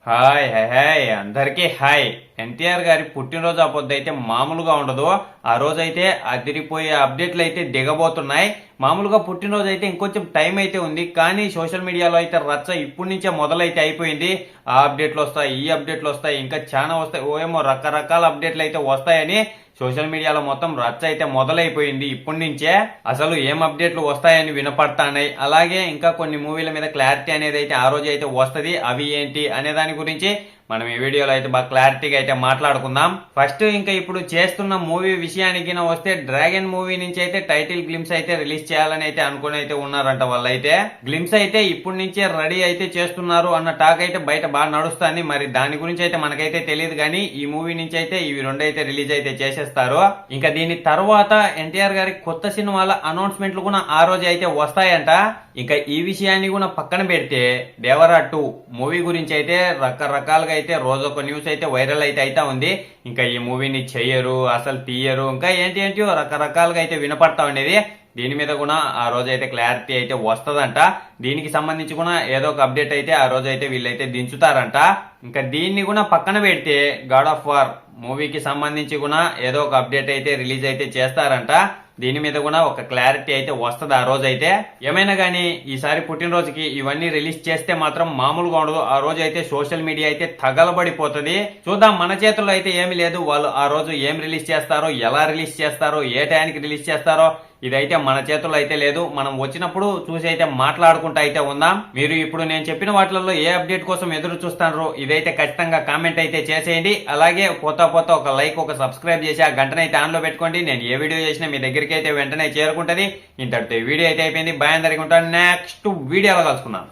Hi hi hi అందరికీ hi. NTR గారి పుట్టినరోజు ఆ పొద్దు అయితే మామూలుగా ఉండదు. ఆ రోజు అయితే అదిరిపోయే అప్డేట్లు అయితే దిగబోతున్నాయి. మామూలుగా పుట్టినరోజు అయితే ఇంకొంచెం టైం అయితే ఉంది, కానీ సోషల్ మీడియాలో అయితే రచ్చ ఇప్పటి నుంచే మొదలైతే అయిపోయింది. ఆ అప్డేట్లు వస్తాయి, ఈ అప్డేట్లు వస్తాయి, ఇంకా చాలా వస్తాయి, ఓయేమో రకరకాల అప్డేట్లు అయితే వస్తాయని సోషల్ మీడియాలో మొత్తం రచ్చ అయితే మొదలైపోయింది ఇప్పటి నుంచే. అసలు ఏం అప్డేట్లు వస్తాయని వినపడతాయి. అలాగే ఇంకా కొన్ని మూవీల మీద క్లారిటీ అనేది అయితే ఆ రోజు అయితే వస్తుంది. అవి ఏంటి అనే దాని గురించి మనం ఈ వీడియోలో అయితే బాగా క్లారిటీగా అయితే మాట్లాడుకుందాం. ఫస్ట్ ఇంకా ఇప్పుడు చేస్తున్న మూవీ విషయానికి వస్తే డ్రాగన్ మూవీ నుంచి అయితే టైటిల్ గ్లిమ్స్ అయితే రిలీజ్ చేయాలని అయితే అనుకుని అయితే ఉన్నారంట వాళ్ళైతే. గ్లిమ్స్ అయితే ఇప్పటి నుంచే రెడీ అయితే చేస్తున్నారు అన్న టాక్ అయితే బయట బాగా నడుస్తుంది. మరి దాని గురించి అయితే మనకైతే తెలియదు, కానీ ఈ మూవీ నుంచి అయితే ఇవి రెండు అయితే రిలీజ్ అయితే చేసేస్తారు. ఇంకా దీని తర్వాత ఎన్టీఆర్ గారి కొత్త సినిమాల అనౌన్స్మెంట్లు కూడా ఆ రోజు అయితే వస్తాయంట. ఇంకా ఈ విషయాన్ని కూడా పక్కన పెడితే దేవరా 2 మూవీ గురించి అయితే రకరకాలుగా అయితే రోజొక న్యూస్ అయితే వైరల్ అయితే ఉంది. ఇంకా ఈ మూవీని చెయ్యరు, అసలు తీయరు, ఇంకా ఏంటి రకరకాలుగా అయితే వినపడతా ఉండేది. దీని మీద కూడా ఆ రోజు అయితే క్లారిటీ అయితే వస్తుందంట. దీనికి సంబంధించి కూడా ఏదో ఒక అప్డేట్ అయితే ఆ రోజు అయితే వీళ్ళైతే దించుతారంట. ఇంకా దీన్ని కూడా పక్కన పెడితే గాడ్ ఆఫ్ వార్ మూవీకి సంబంధించి కూడా ఏదో ఒక అప్డేట్ అయితే రిలీజ్ అయితే చేస్తారంట. దీని మీద కూడా ఒక క్లారిటీ అయితే వస్తుంది ఆ రోజు అయితే. ఏమైనా కానీ ఈసారి పుట్టినరోజుకి ఇవన్నీ రిలీజ్ చేస్తే మాత్రం మామూలుగా ఉండదు. ఆ రోజు అయితే సోషల్ మీడియా అయితే తగలబడిపోతుంది. చూద్దాం, మన చేతుల్లో అయితే ఏమి లేదు. వాళ్ళు ఆ రోజు ఏం రిలీజ్ చేస్తారో, ఎలా రిలీజ్ చేస్తారో, ఏ టైంకి రిలీజ్ చేస్తారో ఇదైతే మన చేతుల్లో అయితే లేదు. మనం వచ్చినప్పుడు చూసి అయితే మాట్లాడుకుంటూ అయితే ఉందాం. మీరు ఇప్పుడు నేను చెప్పిన వాటిల్లో ఏ అప్డేట్ కోసం ఎదురు చూస్తారో ఇదైతే ఖచ్చితంగా కామెంట్ అయితే చేసేయండి. అలాగే పోతా ఒక లైక్, ఒక సబ్స్క్రైబ్ చేసి ఆ గంటనైతే ఆన్ లో పెట్టుకోండి. నేను ఏ వీడియో చేసినా మీ దగ్గరికి అయితే వెంటనే చేరుకుంటది. ఇంతటితో వీడియో అయితే అయిపోయింది. బాయ్, అందరికీ ఉంటాను. నెక్స్ట్ వీడియోలో కలుసుకున్నాను.